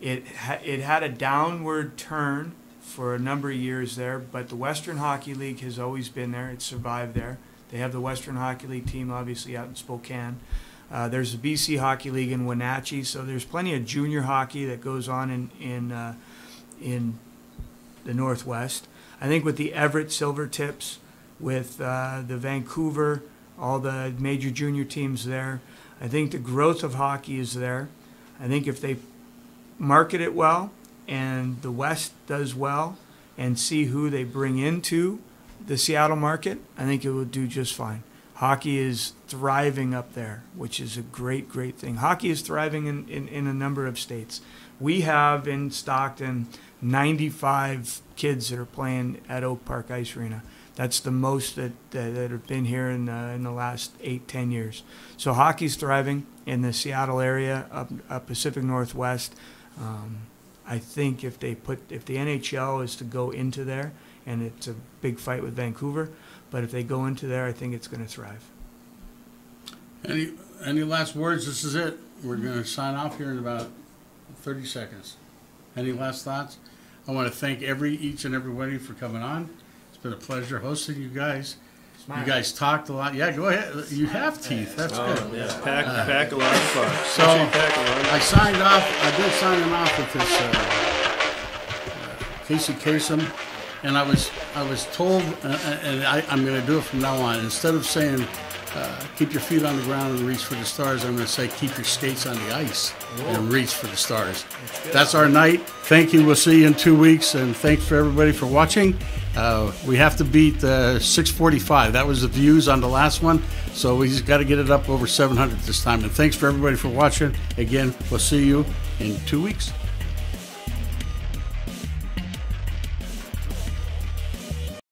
It had a downward turn for a number of years there, but the Western Hockey League has always been there. It's survived there. They have the Western Hockey League team, obviously, out in Spokane. There's the BC Hockey League in Wenatchee, so there's plenty of junior hockey that goes on in the Northwest. I think with the Everett Silvertips, with the Vancouver, all the major junior teams there, I think the growth of hockey is there. I think if they market it well, and the West does well, and see who they bring into the Seattle market, I think it will do just fine. Hockey is thriving up there, which is a great, great thing. Hockey is thriving in a number of states. We have in Stockton 95 kids that are playing at Oak Park Ice Arena. That's the most that have been here in the last 8-10 years. So hockey's thriving in the Seattle area, up Pacific Northwest. I think if the NHL is to go into there, and it's a big fight with Vancouver, but if they go into there, I think it's going to thrive. Any last words? This is it. We're going to sign off here in about 30 seconds. Any last thoughts? I want to thank each and every one of you for coming on. It's been a pleasure hosting you guys. It's You guys talked a lot. Yeah, go ahead. You have teeth. That's good. Yeah, pack a lot of fun. So I signed off. I did sign him off with this Casey Kasem, and I was told, and I'm going to do it from now on. Instead of saying keep your feet on the ground and reach for the stars, I'm going to say keep your skates on the ice and reach for the stars. That's our night. Thank you. We'll see you in 2 weeks, and thanks for everybody for watching. We have to beat 645. That was the views on the last one, so we just got to get it up over 700 this time. And thanks for everybody for watching. Again, we'll see you in 2 weeks.